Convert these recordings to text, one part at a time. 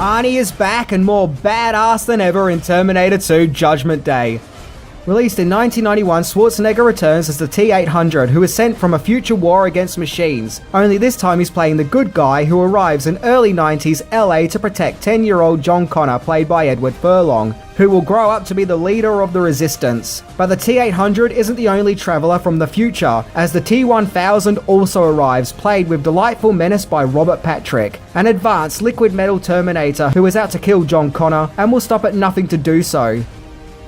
Arnie is back and more badass than ever in Terminator 2 Judgment Day. Released in 1991, Schwarzenegger returns as the T-800, who is sent from a future war against machines. Only this time he's playing the good guy who arrives in early 90s LA to protect 10-year-old John Connor, played by Edward Furlong, who will grow up to be the leader of the resistance. But the T-800 isn't the only traveller from the future, as the T-1000 also arrives, played with delightful menace by Robert Patrick, an advanced liquid metal Terminator who is out to kill John Connor and will stop at nothing to do so.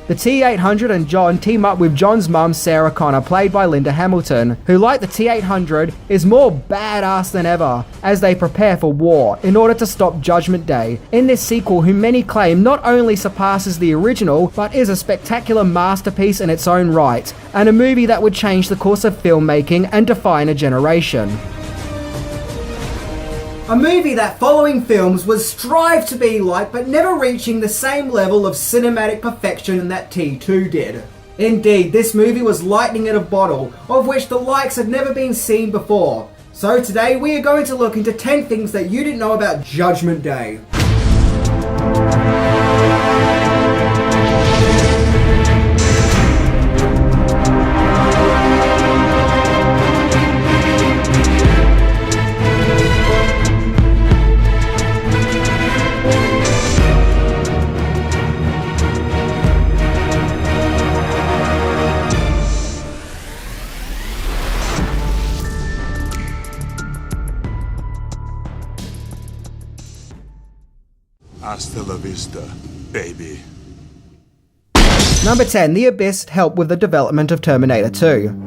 The T-800 and John team up with John's mum, Sarah Connor, played by Linda Hamilton, who, like the T-800, is more badass than ever, as they prepare for war in order to stop Judgment Day, in this sequel who many claim not only surpasses the original, but is a spectacular masterpiece in its own right, and a movie that would change the course of filmmaking and define a generation. A movie that following films would strive to be like, but never reaching the same level of cinematic perfection that T2 did. Indeed, this movie was lightning in a bottle, of which the likes had never been seen before. So today we are going to look into 10 things that you didn't know about Judgment Day. Hasta-La-Pizza Baby. Number 10. The Abyss helped with the development of Terminator 2.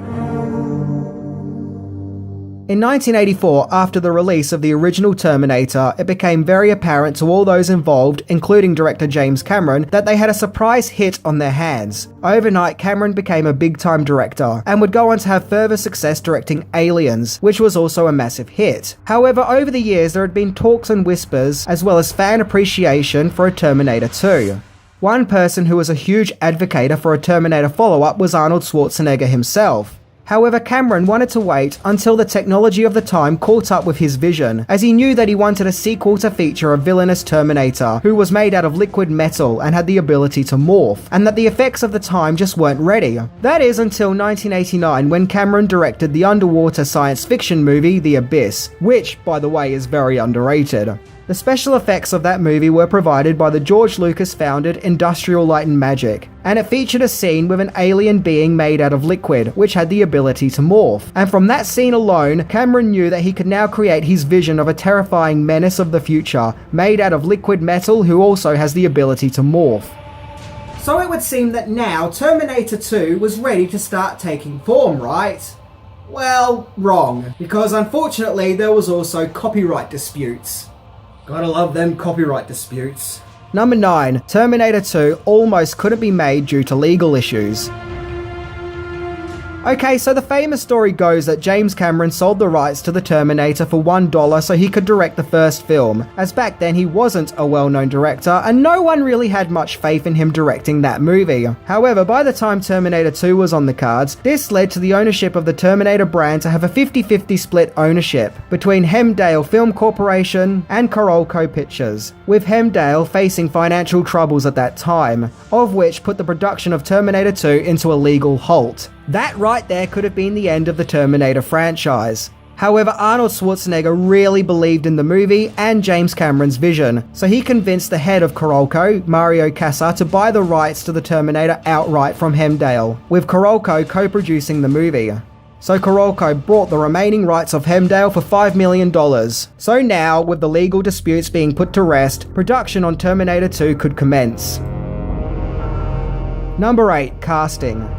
In 1984, after the release of the original Terminator, it became very apparent to all those involved, including director James Cameron, that they had a surprise hit on their hands. Overnight, Cameron became a big-time director, and would go on to have further success directing Aliens, which was also a massive hit. However, over the years there had been talks and whispers, as well as fan appreciation for a Terminator 2. One person who was a huge advocate for a Terminator follow-up was Arnold Schwarzenegger himself. However, Cameron wanted to wait until the technology of the time caught up with his vision, as he knew that he wanted a sequel to feature a villainous Terminator who was made out of liquid metal and had the ability to morph, and that the effects of the time just weren't ready. That is until 1989, when Cameron directed the underwater science fiction movie The Abyss, which, by the way, is very underrated. The special effects of that movie were provided by the George Lucas-founded Industrial Light and Magic, and it featured a scene with an alien being made out of liquid, which had the ability to morph. And from that scene alone, Cameron knew that he could now create his vision of a terrifying menace of the future, made out of liquid metal who also has the ability to morph. So it would seem that now Terminator 2 was ready to start taking form, right? Well, wrong, because unfortunately there was also copyright disputes. Gotta love them copyright disputes. Number 9. Terminator 2 almost couldn't be made due to legal issues. Okay, so the famous story goes that James Cameron sold the rights to the Terminator for $1 so he could direct the first film, as back then he wasn't a well-known director and no one really had much faith in him directing that movie. However, by the time Terminator 2 was on the cards, this led to the ownership of the Terminator brand to have a 50-50 split ownership between Hemdale Film Corporation and Carolco Pictures, with Hemdale facing financial troubles at that time, of which put the production of Terminator 2 into a legal halt. That right there could have been the end of the Terminator franchise. However, Arnold Schwarzenegger really believed in the movie and James Cameron's vision, so he convinced the head of Carolco, Mario Casa, to buy the rights to the Terminator outright from Hemdale, with Carolco co-producing the movie. So Carolco bought the remaining rights of Hemdale for $5 million. So now, with the legal disputes being put to rest, production on Terminator 2 could commence. Number 8. Casting.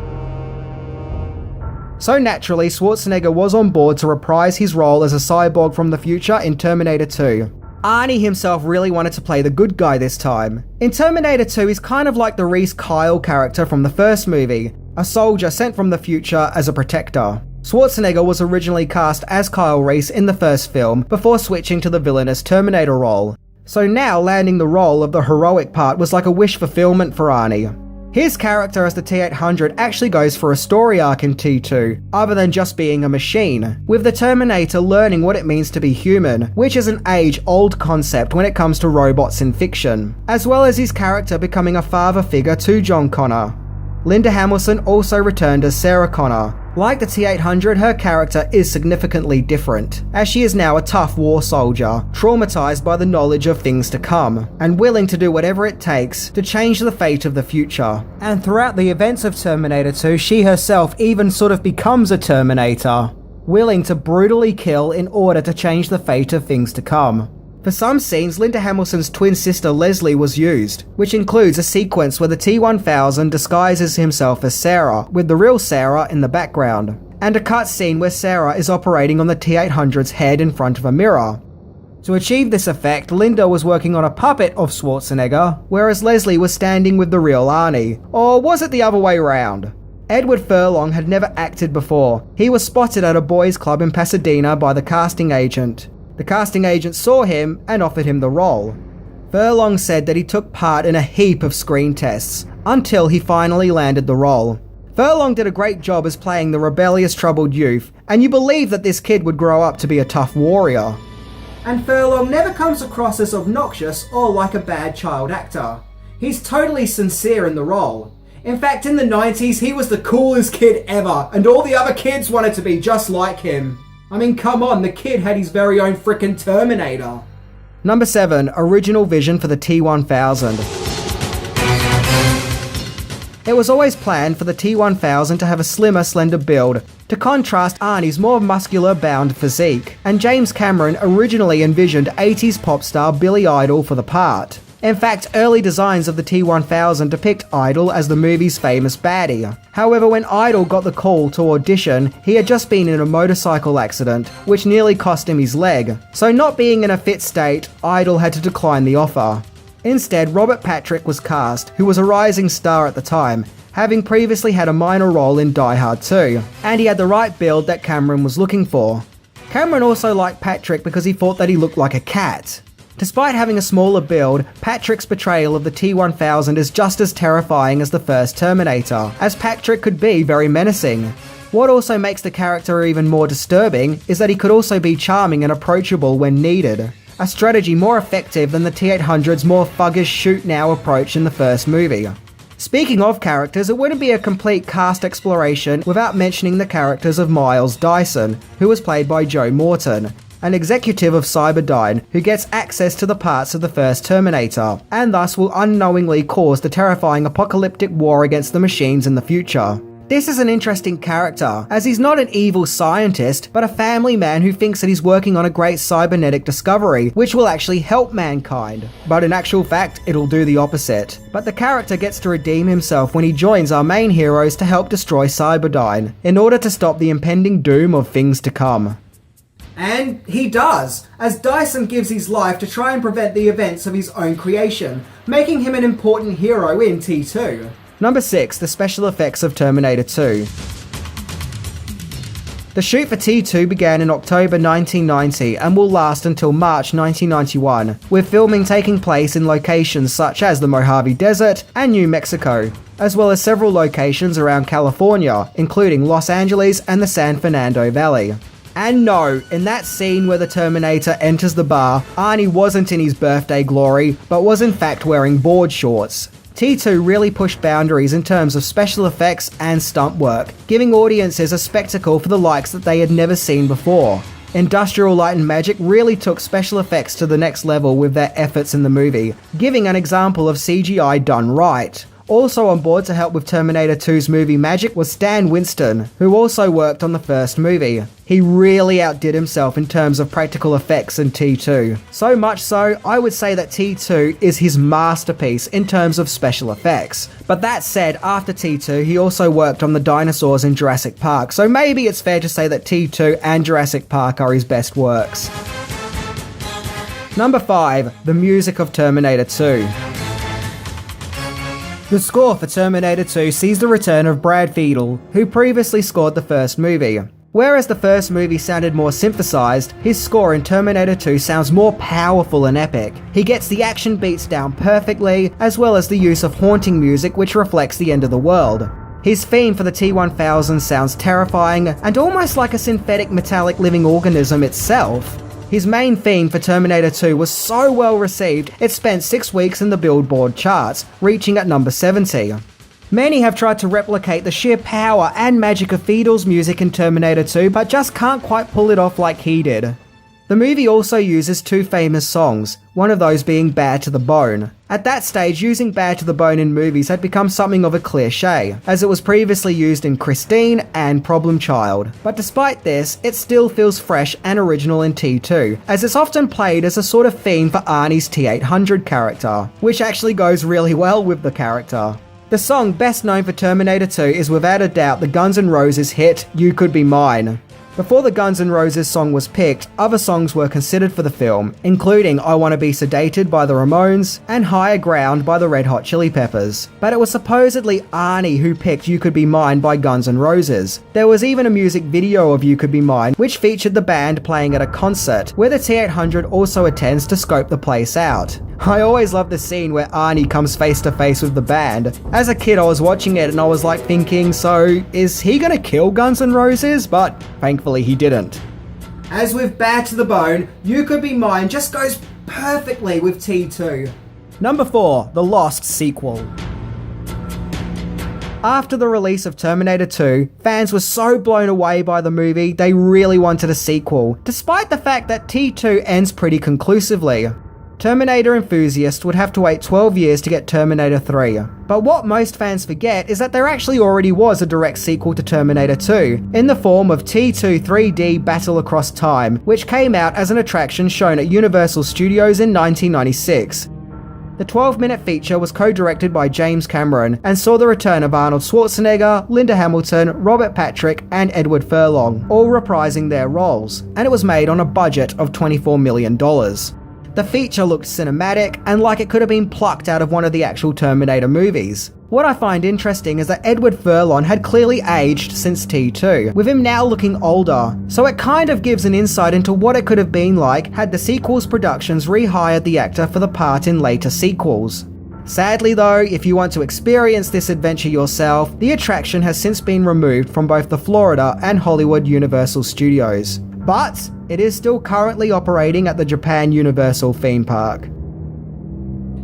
So naturally, Schwarzenegger was on board to reprise his role as a cyborg from the future in Terminator 2. Arnie himself really wanted to play the good guy this time. In Terminator 2, he's kind of like the Reese Kyle character from the first movie, a soldier sent from the future as a protector. Schwarzenegger was originally cast as Kyle Reese in the first film, before switching to the villainous Terminator role. So now landing the role of the heroic part was like a wish fulfillment for Arnie. His character as the T-800 actually goes for a story arc in T2, other than just being a machine, with the Terminator learning what it means to be human, which is an age-old concept when it comes to robots in fiction, as well as his character becoming a father figure to John Connor. Linda Hamilton also returned as Sarah Connor. Like the T-800, her character is significantly different, as she is now a tough war soldier, traumatized by the knowledge of things to come, and willing to do whatever it takes to change the fate of the future. And throughout the events of Terminator 2, she herself even sort of becomes a Terminator, willing to brutally kill in order to change the fate of things to come. For some scenes, Linda Hamilton's twin sister Leslie was used, which includes a sequence where the T-1000 disguises himself as Sarah, with the real Sarah in the background, and a cut scene where Sarah is operating on the T-800's head in front of a mirror. To achieve this effect, Linda was working on a puppet of Schwarzenegger, whereas Leslie was standing with the real Arnie. Or was it the other way round? Edward Furlong had never acted before. He was spotted at a boys' club in Pasadena by the casting agent. The casting agent saw him and offered him the role. Furlong said that he took part in a heap of screen tests, until he finally landed the role. Furlong did a great job as playing the rebellious troubled youth, and you believe that this kid would grow up to be a tough warrior. And Furlong never comes across as obnoxious or like a bad child actor. He's totally sincere in the role. In fact, in the 90s, he was the coolest kid ever, and all the other kids wanted to be just like him. I mean, come on, the kid had his very own frickin' Terminator. Number 7, original vision for the T-1000. It was always planned for the T-1000 to have a slimmer, slender build, to contrast Arnie's more muscular, bound physique, and James Cameron originally envisioned 80s pop star Billy Idol for the part. In fact, early designs of the T-1000 depict Idol as the movie's famous baddie. However, when Idol got the call to audition, he had just been in a motorcycle accident, which nearly cost him his leg. So not being in a fit state, Idol had to decline the offer. Instead, Robert Patrick was cast, who was a rising star at the time, having previously had a minor role in Die Hard 2, and he had the right build that Cameron was looking for. Cameron also liked Patrick because he thought that he looked like a cat. Despite having a smaller build, Patrick's portrayal of the T-1000 is just as terrifying as the first Terminator, as Patrick could be very menacing. What also makes the character even more disturbing is that he could also be charming and approachable when needed, a strategy more effective than the T-800's more thuggish shoot-now approach in the first movie. Speaking of characters, it wouldn't be a complete cast exploration without mentioning the characters of Miles Dyson, who was played by Joe Morton, an executive of Cyberdyne who gets access to the parts of the first Terminator, and thus will unknowingly cause the terrifying apocalyptic war against the machines in the future. This is an interesting character, as he's not an evil scientist, but a family man who thinks that he's working on a great cybernetic discovery, which will actually help mankind. But in actual fact, it'll do the opposite. But the character gets to redeem himself when he joins our main heroes to help destroy Cyberdyne, in order to stop the impending doom of things to come. And he does, as Dyson gives his life to try and prevent the events of his own creation, making him an important hero in T2. Number 6, the special effects of Terminator 2. The shoot for T2 began in October 1990 and will last until March 1991, with filming taking place in locations such as the Mojave Desert and New Mexico, as well as several locations around California, including Los Angeles and the San Fernando Valley. And no, in that scene where the Terminator enters the bar, Arnie wasn't in his birthday glory, but was in fact wearing board shorts. T2 really pushed boundaries in terms of special effects and stunt work, giving audiences a spectacle for the likes that they had never seen before. Industrial Light and Magic really took special effects to the next level with their efforts in the movie, giving an example of CGI done right. Also on board to help with Terminator 2's movie magic was Stan Winston, who also worked on the first movie. He really outdid himself in terms of practical effects in T2. So much so, I would say that T2 is his masterpiece in terms of special effects. But that said, after T2, he also worked on the dinosaurs in Jurassic Park, so maybe it's fair to say that T2 and Jurassic Park are his best works. Number 5, the music of Terminator 2. The score for Terminator 2 sees the return of Brad Fiedel, who previously scored the first movie. Whereas the first movie sounded more synthesized, his score in Terminator 2 sounds more powerful and epic. He gets the action beats down perfectly, as well as the use of haunting music which reflects the end of the world. His theme for the T-1000 sounds terrifying and almost like a synthetic metallic living organism itself. His main theme for Terminator 2 was so well received, it spent 6 weeks in the Billboard charts, reaching at number 70. Many have tried to replicate the sheer power and magic of Fiedel's music in Terminator 2, but just can't quite pull it off like he did. The movie also uses 2 famous songs, one of those being Bad to the Bone. At that stage, using Bad to the Bone in movies had become something of a cliché, as it was previously used in Christine and Problem Child. But despite this, it still feels fresh and original in T2, as it's often played as a sort of theme for Arnie's T-800 character, which actually goes really well with the character. The song best known for Terminator 2 is without a doubt the Guns N' Roses hit You Could Be Mine. Before the Guns N' Roses song was picked, other songs were considered for the film, including I Wanna Be Sedated by the Ramones and Higher Ground by the Red Hot Chili Peppers. But it was supposedly Arnie who picked You Could Be Mine by Guns N' Roses. There was even a music video of You Could Be Mine, which featured the band playing at a concert, where the T-800 also attends to scope the place out. I always love the scene where Arnie comes face to face with the band. As a kid I was watching it and I was like thinking, so is he gonna kill Guns N' Roses? But thankfully he didn't. As with Bad to the Bone, You Could Be Mine just goes perfectly with T2. Number 4, the Lost sequel. After the release of Terminator 2, fans were so blown away by the movie they really wanted a sequel, despite the fact that T2 ends pretty conclusively. Terminator enthusiasts would have to wait 12 years to get Terminator 3. But what most fans forget is that there actually already was a direct sequel to Terminator 2, in the form of T2 3D Battle Across Time, which came out as an attraction shown at Universal Studios in 1996. The 12-minute feature was co-directed by James Cameron and saw the return of Arnold Schwarzenegger, Linda Hamilton, Robert Patrick, and Edward Furlong, all reprising their roles, and it was made on a budget of $24 million. The feature looked cinematic and like it could have been plucked out of one of the actual Terminator movies. What I find interesting is that Edward Furlong had clearly aged since T2, with him now looking older, so it kind of gives an insight into what it could have been like had the sequel's productions rehired the actor for the part in later sequels. Sadly though, if you want to experience this adventure yourself, the attraction has since been removed from both the Florida and Hollywood Universal Studios. But it is still currently operating at the Japan Universal theme park.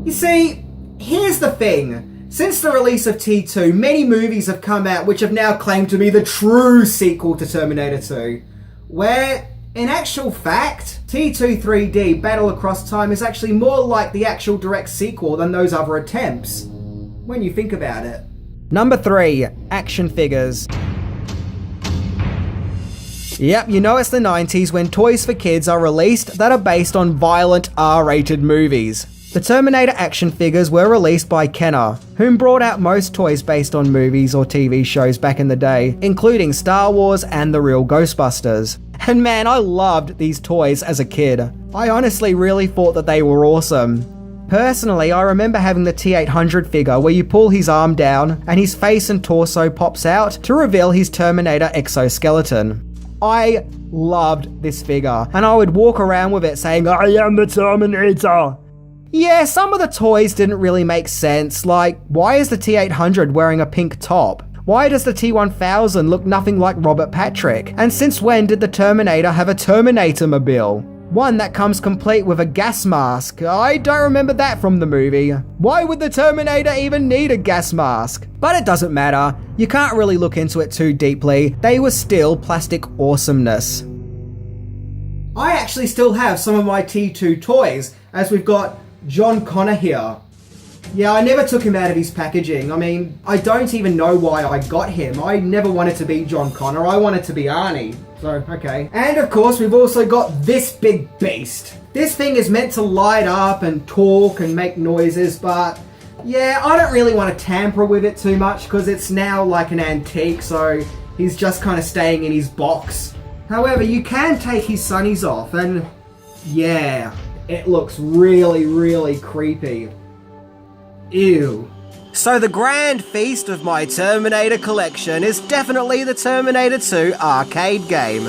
You see, here's the thing. Since the release of T2, many movies have come out which have now claimed to be the true sequel to Terminator 2, where, in actual fact, T2 3D Battle Across Time is actually more like the actual direct sequel than those other attempts, when you think about it. Number 3, action figures. Yep, you know it's the 90s when toys for kids are released that are based on violent R-rated movies. The Terminator action figures were released by Kenner, whom brought out most toys based on movies or TV shows back in the day, including Star Wars and the real Ghostbusters. And man, I loved these toys as a kid. I honestly really thought that they were awesome. Personally, I remember having the T-800 figure where you pull his arm down and his face and torso pops out to reveal his Terminator exoskeleton. I loved this figure, and I would walk around with it saying, I am the Terminator. Yeah, some of the toys didn't really make sense, like, why is the T-800 wearing a pink top? Why does the T-1000 look nothing like Robert Patrick? And since when did the Terminator have a Terminator-mobile? One that comes complete with a gas mask. I don't remember that from the movie. Why would the Terminator even need a gas mask? But it doesn't matter. You can't really look into it too deeply. They were still plastic awesomeness. I actually still have some of my T2 toys, as we've got John Connor here. Yeah, I never took him out of his packaging. I mean, I don't even know why I got him. I never wanted to be John Connor. I wanted to be Arnie. So, okay. And of course, we've also got this big beast. This thing is meant to light up and talk and make noises, but yeah, I don't really want to tamper with it too much because it's now like an antique, so he's just kind of staying in his box. However, you can take his sunnies off and yeah, it looks really, really creepy. Ew. So the grand feast of my Terminator collection is definitely the Terminator 2 arcade game.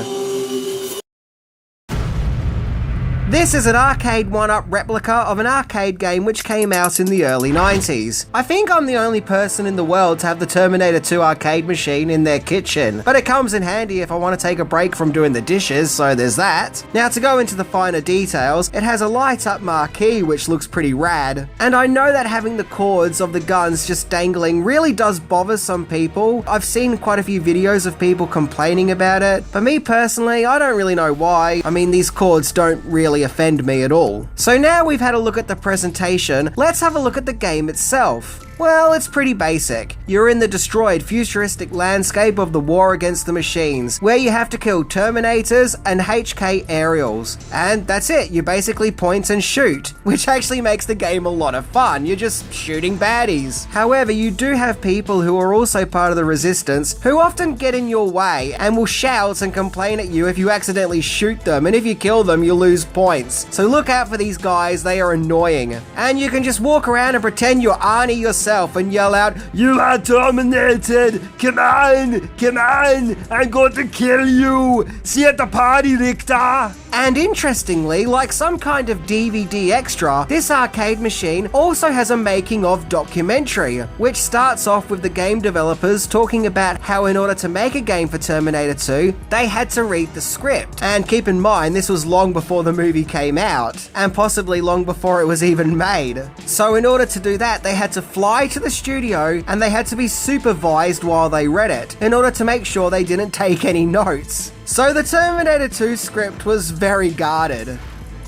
This is an arcade one-up replica of an arcade game which came out in the early 90s. I think I'm the only person in the world to have the Terminator 2 arcade machine in their kitchen, but it comes in handy if I want to take a break from doing the dishes, so there's that. Now, to go into the finer details, it has a light-up marquee which looks pretty rad, and I know that having the cords of the guns just dangling really does bother some people. I've seen quite a few videos of people complaining about it, but me personally, I don't really know why. I mean, these cords don't really offend me at all. So now we've had a look at the presentation, let's have a look at the game itself. Well, it's pretty basic. You're in the destroyed futuristic landscape of the war against the machines, where you have to kill Terminators and HK aerials. And that's it, you basically point and shoot, which actually makes the game a lot of fun. You're just shooting baddies. However, you do have people who are also part of the resistance who often get in your way and will shout and complain at you if you accidentally shoot them, and if you kill them, you lose points. So look out for these guys, they are annoying. And you can just walk around and pretend you're Arnie yourself and yell out, "You are terminated! Come on! Come on! I'm going to kill you! See you at the party, Richter!" And interestingly, like some kind of DVD extra, this arcade machine also has a making of documentary, which starts off with the game developers talking about how in order to make a game for Terminator 2, they had to read the script. And keep in mind, this was long before the movie came out, and possibly long before it was even made. So in order to do that, they had to fly to the studio and they had to be supervised while they read it, in order to make sure they didn't take any notes. So the Terminator 2 script was very guarded.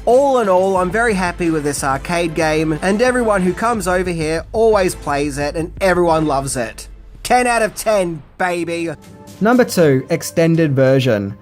All in all, I'm very happy with this arcade game, and everyone who comes over here always plays it and everyone loves it. 10 out of 10, baby! Number 2, Extended Version.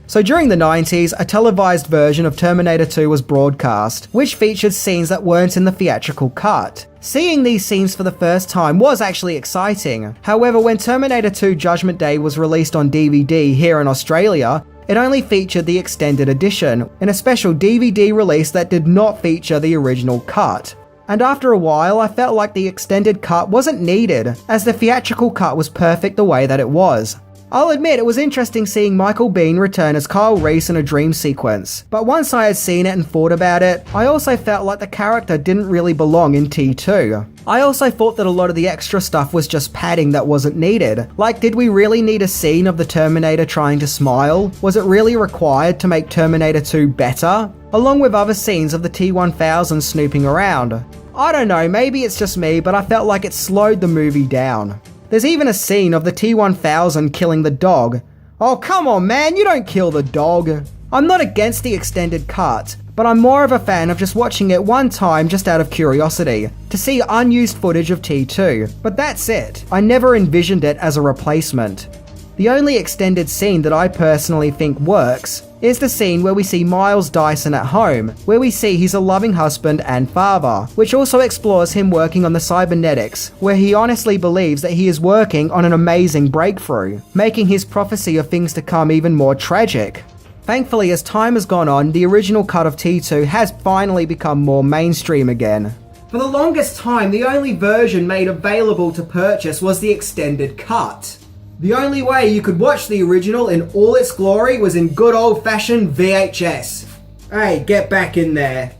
So during the 90s, a televised version of Terminator 2 was broadcast, which featured scenes that weren't in the theatrical cut. Seeing these scenes for the first time was actually exciting. However, when Terminator 2 Judgment Day was released on DVD here in Australia, it only featured the extended edition, in a special DVD release that did not feature the original cut. And after a while, I felt like the extended cut wasn't needed, as the theatrical cut was perfect the way that it was. I'll admit it was interesting seeing Michael Biehn return as Kyle Reese in a dream sequence, but once I had seen it and thought about it, I also felt like the character didn't really belong in T2. I also thought that a lot of the extra stuff was just padding that wasn't needed. Like, did we really need a scene of the Terminator trying to smile? Was it really required to make Terminator 2 better? Along with other scenes of the T-1000 snooping around. I don't know, maybe it's just me, but I felt like it slowed the movie down. There's even a scene of the T-1000 killing the dog. Oh, come on, man, you don't kill the dog. I'm not against the extended cut, but I'm more of a fan of just watching it one time just out of curiosity, to see unused footage of T2. But that's it. I never envisioned it as a replacement. The only extended scene that I personally think works is the scene where we see Miles Dyson at home, where we see he's a loving husband and father, which also explores him working on the cybernetics, where he honestly believes that he is working on an amazing breakthrough, making his prophecy of things to come even more tragic. Thankfully, as time has gone on, the original cut of T2 has finally become more mainstream again. For the longest time, the only version made available to purchase was the extended cut. The only way you could watch the original in all its glory was in good old-fashioned VHS. Hey, get back in there.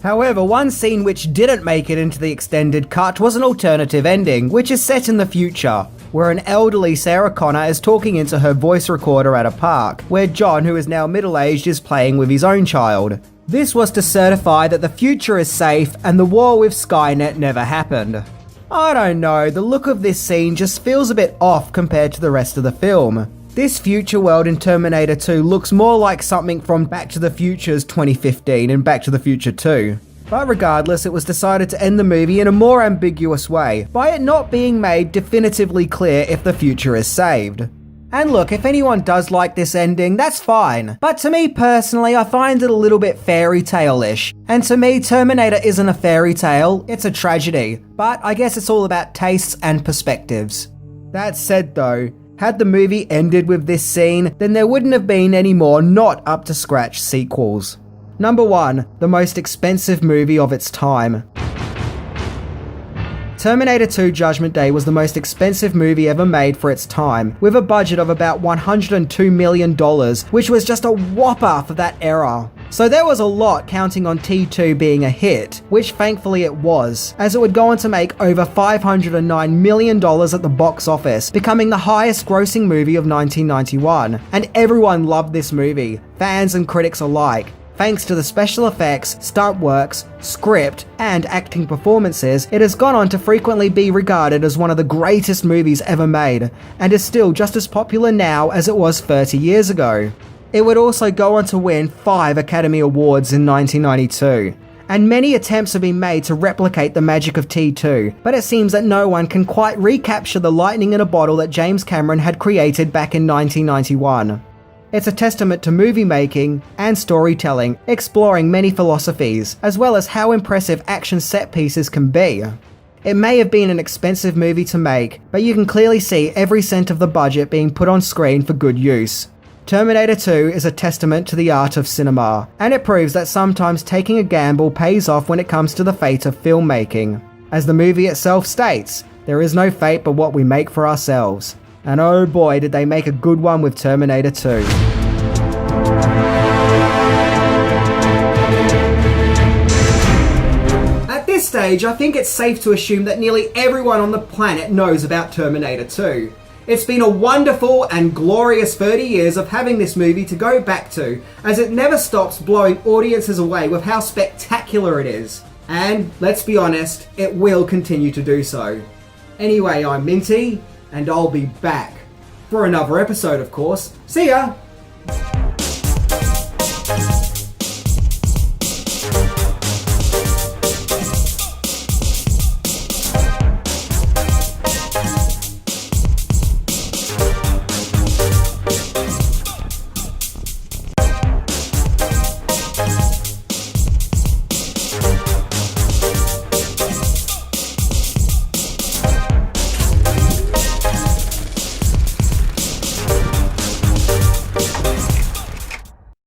However, one scene which didn't make it into the extended cut was an alternative ending, which is set in the future, where an elderly Sarah Connor is talking into her voice recorder at a park, where John, who is now middle-aged, is playing with his own child. This was to certify that the future is safe and the war with Skynet never happened. I don't know, the look of this scene just feels a bit off compared to the rest of the film. This future world in Terminator 2 looks more like something from Back to the Future's 2015 and Back to the Future 2. But regardless, it was decided to end the movie in a more ambiguous way, by it not being made definitively clear if the future is saved. And look, if anyone does like this ending, that's fine. But to me personally, I find it a little bit fairy tale-ish. And to me, Terminator isn't a fairy tale, it's a tragedy. But I guess it's all about tastes and perspectives. That said though, had the movie ended with this scene, then there wouldn't have been any more not up to scratch sequels. Number 1, the most expensive movie of its time. Terminator 2 Judgment Day was the most expensive movie ever made for its time, with a budget of about $102 million, which was just a whopper for that era. So there was a lot counting on T2 being a hit, which thankfully it was, as it would go on to make over $509 million at the box office, becoming the highest grossing movie of 1991. And everyone loved this movie, fans and critics alike. Thanks to the special effects, stunt works, script, and acting performances, it has gone on to frequently be regarded as one of the greatest movies ever made, and is still just as popular now as it was 30 years ago. It would also go on to win 5 Academy Awards in 1992. And many attempts have been made to replicate the magic of T2, but it seems that no one can quite recapture the lightning in a bottle that James Cameron had created back in 1991. It's a testament to movie making and storytelling, exploring many philosophies, as well as how impressive action set pieces can be. It may have been an expensive movie to make, but you can clearly see every cent of the budget being put on screen for good use. Terminator 2 is a testament to the art of cinema, and it proves that sometimes taking a gamble pays off when it comes to the fate of filmmaking. As the movie itself states, there is no fate but what we make for ourselves. And oh boy, did they make a good one with Terminator 2. At this stage, I think it's safe to assume that nearly everyone on the planet knows about Terminator 2. It's been a wonderful and glorious 30 years of having this movie to go back to, as it never stops blowing audiences away with how spectacular it is. And, let's be honest, it will continue to do so. Anyway, I'm Minty, and I'll be back. For another episode, of course. See ya!